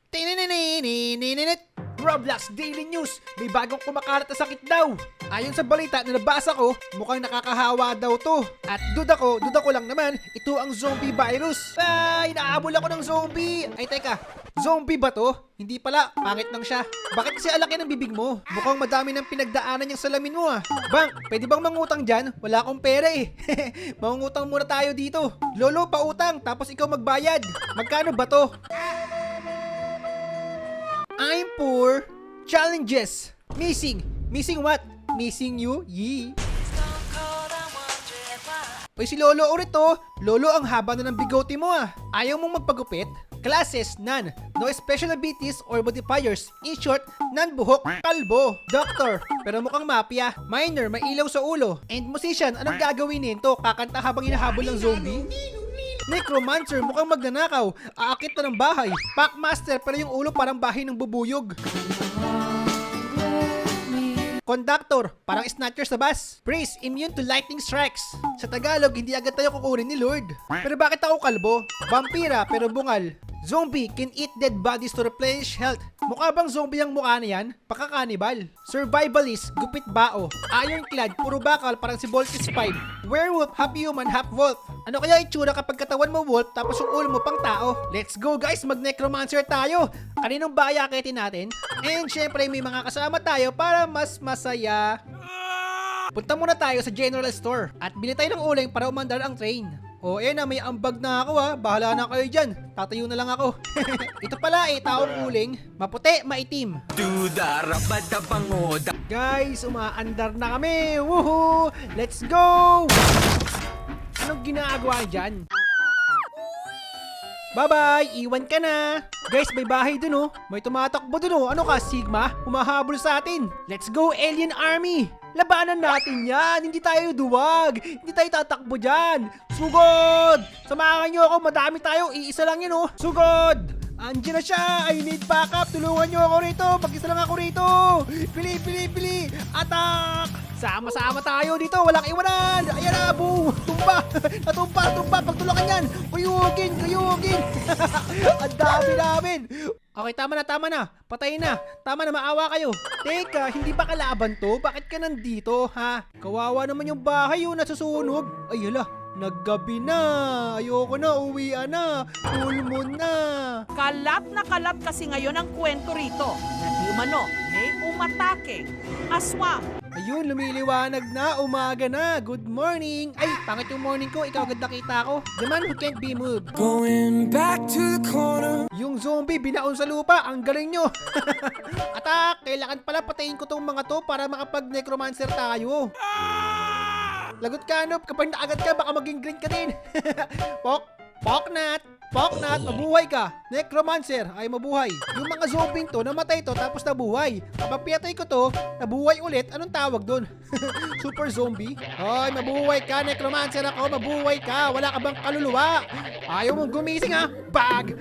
Tinininininininit! Roblox Daily News! May bagong kumakalat na sakit daw! Ayon sa balita na nabasa ko, mukhang nakakahawa daw to. At duda ko lang naman, ito ang zombie virus. Ay, naabol ako ng zombie! Ay, teka, zombie ba to? Hindi pala, pangit lang siya. Bakit kasi alaki ng bibig mo? Mukhang madami ng pinagdaanan yung salamin mo ah. Bang, pwede bang mangutang dyan? Wala akong pera eh. Mangutang muna tayo dito. Lolo, pautang, tapos ikaw magbayad. Magkano ba to? I'm poor. Challenges. Missing. Missing what? Missing you? Yee. Uy, si Lolo ulit to. Lolo, ang haba na ng bigote mo ah. Ayaw mong magpagupit? Classes, none. No special abilities or modifiers. In short, none buhok, kalbo. Doctor, pero mukhang mafia. Miner, may ilaw sa ulo. And musician, anong gagawin nito? Kakanta habang hinahabol ng zombie? Necromancer, mukhang magnanakaw. Aakit na ng bahay. Packmaster, pero yung ulo parang bahay ng bubuyog. Conductor, parang snatcher sa bus. Priest, immune to lightning strikes. Sa Tagalog, hindi agad tayo kukunin ni Lord. Pero bakit ako kalbo? Vampira, pero bungal. Zombie can eat dead bodies to replenish health. Mukha bang zombie ang mukha na yan? Paka-cannibal. Survivalist, gupit bao. Ironclad, puro bakal parang si Voltes 5. Werewolf, half human, half wolf. Ano kaya itsura kapag katawan mo wolf tapos yung ulo mo pang tao? Let's go guys, mag-necromancer tayo. Kaninong bahay akitin natin? And syempre may mga kasama tayo para mas masaya. Punta muna tayo sa general store at bili tayo ng uling para umandar ang train. O na, may ambag na ako ha. Bahala na kayo dyan. Tatayo na lang ako. Ito pala taong uling. Maputi, maitim. Guys, umaandar na kami. Woohoo! Let's go! Anong ginagawa dyan? Bye-bye! Iwan ka na! Guys, may bahay dun oh. May tumatakbo dun oh. Ano ka, Sigma? Humahabol sa atin. Let's go, Alien Army! Labanan natin yan! Hindi tayo duwag! Hindi tayo tatakbo dyan! Sugod! Samahan nyo ako! Madami tayo! Iisa lang yun oh! Sugod! Andiyan na siya! I need backup! Tulungan nyo ako rito! Mag-isa lang ako rito! Pili! Pili! Pili! Attack! Sama-sama tayo dito! Walang iwanan! Ayan na! Boom! Tumba! Natumba! Tumba! Pagtulakan yan! Kuyugin! Kuyugin! Ang dami namin! Okay, tama na. Patayin na. Tama na, maawa kayo. Teka, hindi ba kalaban to? Bakit ka nandito, ha? Kawawa naman yung bahay yung nasusunog. Ay, hala. Naggabi na. Ayoko na, uwian na. Full moon na. Kalat kasi ngayon ang kwento rito na di umano may umatake. Aswang. Ayun, lumiliwanag na. Umaga na. Good morning. Ay, pangit yung morning ko. Ikaw agad nakita ko. The man who can't be moved. Going back to the corner. Yung zombie binaon sa lupa. Ang galing nyo. Attack! Kailangan pala patayin ko tong mga to para makapag-necromancer tayo. Lagot ka, Noob. Kapag naagad ka, baka maging green ka din. Poknat, mabuhay ka. Necromancer ay mabuhay. Yung mga zombie to, namatay to, tapos nabuhay. Kapag pinatay ko to, nabuhay ulit, anong tawag doon? Super zombie? Ay, mabuhay ka, Necromancer ako, mabuhay ka. Wala ka bang kaluluwa? Ayaw mong gumising ha? Bag,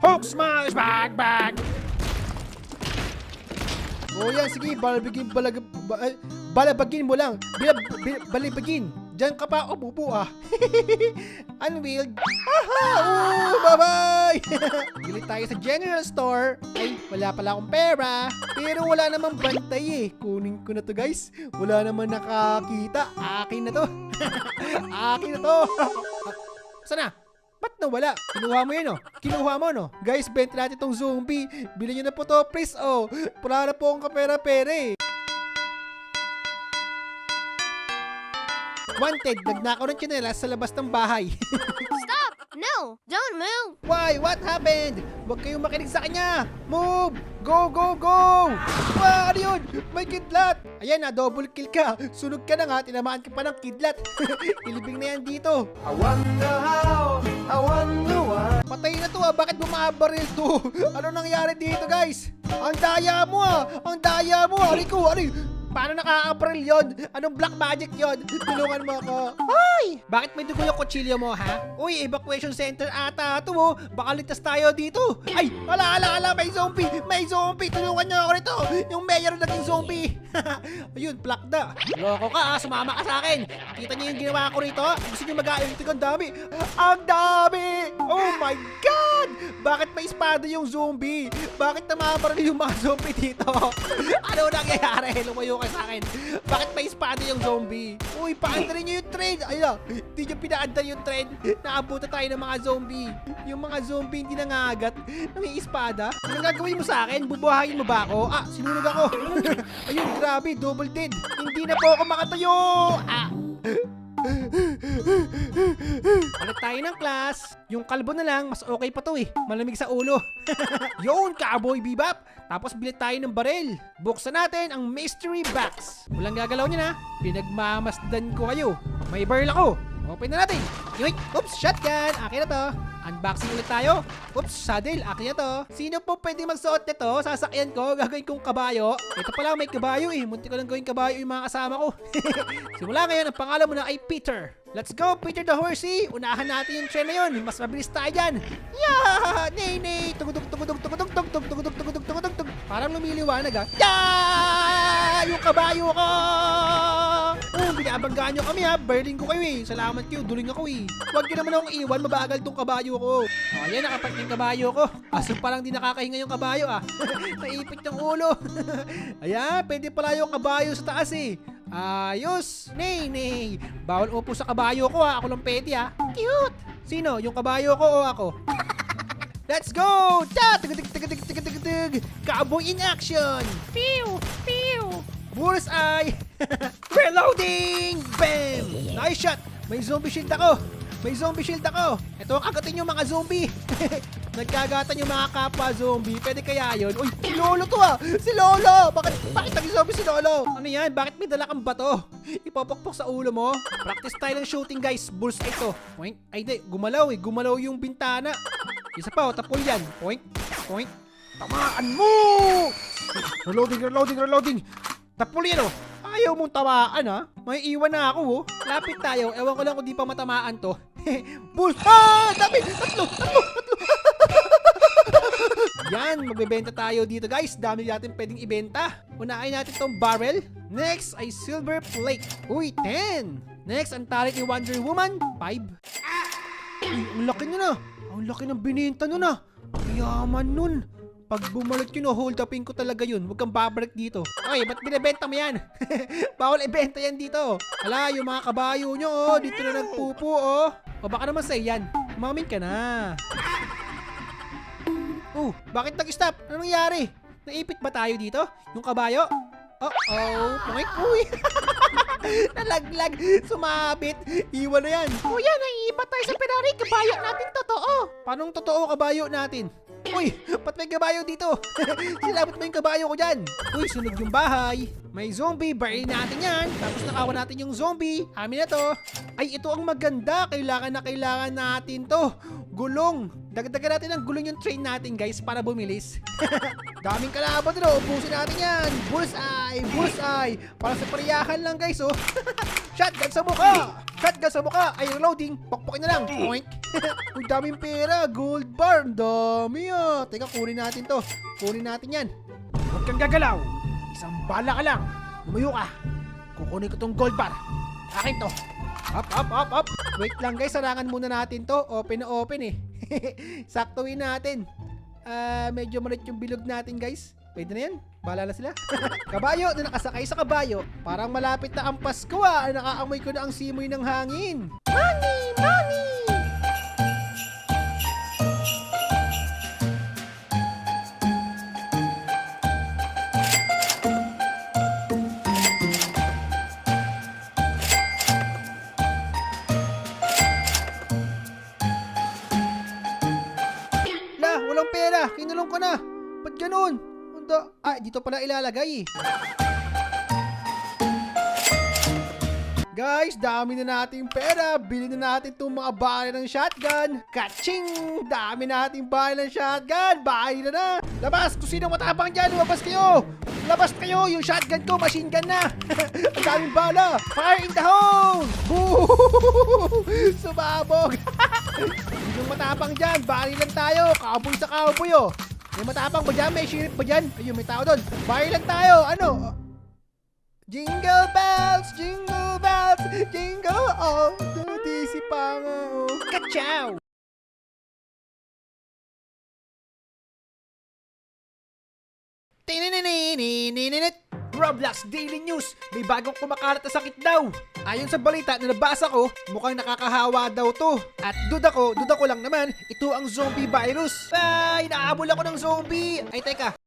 Hulk smash, bag. O yan, sige, balabagin mo lang. Balibagin. Diyan ka pa, bubu ah. Unwilled. Oh, bye-bye! Gilit tayo sa general store. Ay, wala pala akong pera. Pero wala namang bantay eh. Kunin ko na to guys. Wala naman nakakita. Akin na to. Akin na to. Sana? Ba't nawala? Kinuha mo yun, oh. Kinuha mo, no? Guys, benta natin itong zombie. Bilhin nyo na po to, please, oh. Wala na po akong kapera-pera, eh. Wanted, nagnakaw ng tsinelas sa labas ng bahay. Stop! No! Don't move! Why? What happened? Huwag kayong makinig sa kanya. Move! Go! Ano yun? May kidlat! Ayan na, double kill ka. Sunog ka na nga, tinamaan ka pa ng kidlat. Ilibing na yan dito. I wonder how, I wonder why. Patay na to ah, bakit bumabaril to? Ano nangyari dito guys? Ang daya mo ah! Ari ko! Paano nakaka-baril yun? Anong black magic yun? Tulungan mo ako. Hoy! Bakit may dugo yung kutsilyo mo, ha? Uy, evacuation center ata ito, oh. Baka ligtas tayo dito. Ay, ala, may zombie. May zombie. Tulungan niyo ako rito. Yung mayor naging zombie. Ayun, plakda. Loko ka, sumama ka sa akin. Kita niyo yung ginawa ko rito? Gusto niyo mag-aayos? Ang dami. Ang dami! Oh my God! Bakit may espada yung zombie? Bakit namabaril yung mga zombie dito? Ano nangyayari? Lumayo ka sa akin. Bakit may espada yung zombie? Uy, paandarin niyo yung train. Ayun, hindi niyo pinaandar yung train. Naabutan tayo ng mga zombie. Yung mga zombie hindi nangagat. May espada. Ano gagawin mo sa akin? Bubuhayin mo ba ako? Ah, sinunog ako. Ayun, grabe, double dead. Hindi na po ako makatayo. Ah. Balik tayo ng class. Yung kalbo na lang, mas okay pa to eh. Malamig sa ulo. Yun, Cowboy Bebop. Tapos bilit tayo ng baril. Buksan natin ang mystery box. Walang gagalaw niya na. Pinagmamasdan ko kayo. May baril ako. Open na natin. Yoink! Oops, shotgun. Akin na to. Unboxing ulit tayo. Oops, saddle. Akin na to. Sino po pwede magsuot nito? Sasakyan ko. Gagawin kong kabayo. Ito pala, may kabayo eh. Munti ko lang gawing kabayo yung mga kasama ko. Simula ngayon, ang pangalan mo na ay Peter. Let's go, Peter the Horsey. Unahan natin yung train na yun. Mas mabilis tayo dyan. Yeah! Nay! Tugudug. Parang lumiliwanag ah. Yeah! Yung kabayo ko! Oh, binabanggaan nyo kami ha. Berlin ko kayo eh. Salamat kayo. Duling ako eh. Huwag nyo naman akong iwan. Mabagal tong kabayo ko. Oh, ayan. Nakapat yung kabayo ko. Aso parang di nakakahinga yung kabayo ah. Naipit yung ulo. Ayan. Pwede pala yung kabayo sa taas eh. Ayos. Nay. Bawal upo sa kabayo ko ha. Ako lang pwede ha. Cute. Sino? Yung kabayo ko o ako? Let's go! Cowboy in action! Pew! Bullseye! Reloading! Bam! Nice shot! May zombie shield ako! Ito ang kagatin yung mga zombie! Nagkagatan yung mga kapwa zombie. Pwede kaya yun? Uy! Si Lolo to ah! Si Lolo! Bakit naging zombie si Lolo? Ano yan? Bakit may dala kang bato? Ipapakpok sa ulo mo? Practice tayo ng shooting guys. Bullseye to. Point. Ay di, gumalaw eh. Gumalaw yung bintana. Isa pa, tapol yan. Point. Tamaan mo! Reloading. Tapol yan oh. Ayaw mong tamaan ha. May iwan na ako oh. Lapit tayo. Ewan ko lang kung di pa matamaan to. Bull! Ah! Dami! Tatlo! Yan, magbebenta tayo dito guys. Dami natin pwedeng ibenta. Unahin natin tong barrel. Next ay silver plate. Uy, 10! Next, ang tarik ni Wonder Woman. 5. Uy, ang laki na. Ang laki ng bininta nun ah. Yaman nun. Pag bumalik yun, hold upin ko talaga yun. Huwag kang babalik dito. Oy, ba't binibenta mo yan? Bawal ibenta yan dito. Hala, yung mga kabayo nyo, oh. Dito na nagpupo, oh. O baka naman sa'yo yan. Umamin ka na. Oh, bakit nag-stop? Anong nangyari? Naipit ba tayo dito? Yung kabayo? Uh-oh. Uy. Nalaglag. Sumabit. Iwan na yan. Kuya, naiiba tayo sa Ferrari. Kabayo natin totoo. Paanong totoo kabayo natin? Uy, ba't may kabayo dito? Silabot mo yung kabayo ko dyan. Uy, sunog yung bahay. May zombie, baril natin yan. Tapos nakawa natin yung zombie. Amin na to. Ay, ito ang maganda. Kailangan natin to. Gulong. Dagdagan natin ang gulong yung train natin guys para bumilis. Daming kalaban dito. Ubusin natin yan. Bullseye. Para sa pariyahan lang guys oh. Shotgun sa mukha. Ay, reloading. Pokpokin na lang. Point. Uy, daming pera. Gold bar. Ang dami ah. Teka, kunin natin to. Kunin natin yan. Huwag kang gagalaw. Isang bala ka lang. Lumayo ka. Kukunin ko tong gold bar. Akin to. Up. Wait lang guys. Sarangan muna natin to. Open na open eh. Saktuin natin. Medyo malit yung bilog natin guys. Pwede na yan. Bahala na sila. Kabayo na nakasakay sa kabayo. Parang malapit na ang Pasko ah. Nakaamoy ko na ang simoy ng hangin. Money! Walang pera. Kinulong ko na. Ba't ganun? Dito pala ilalagay eh. Guys, dami na nating pera. Bili na natin itong mga baril ng shotgun. Kaching! Dami nating baril ng shotgun. Bahay na. Labas! Kung sino matapang dyan, lumabas kayo! Labas kayo! Yung shotgun ko, machine gun na! Ang daming bala! Fire in the hole! Boo! Sumabog! Yung matapang dyan, bali lang tayo! Cowboy sa cowboy oh! May matapang ba dyan? May sheriff ba dyan? Ayun, may tao doon! Bali lang tayo! Ano? Jingle bells! Jingle bells! Jingle all! Dudisi pa nga oh! Kachow! Roblox Daily News! May bagong kumakalat na sakit daw! Ayon sa balita na nabasa ko, mukhang nakakahawa daw to. At duda ko lang naman, ito ang zombie virus. Ay, naabol ako ng zombie! Ay, teka,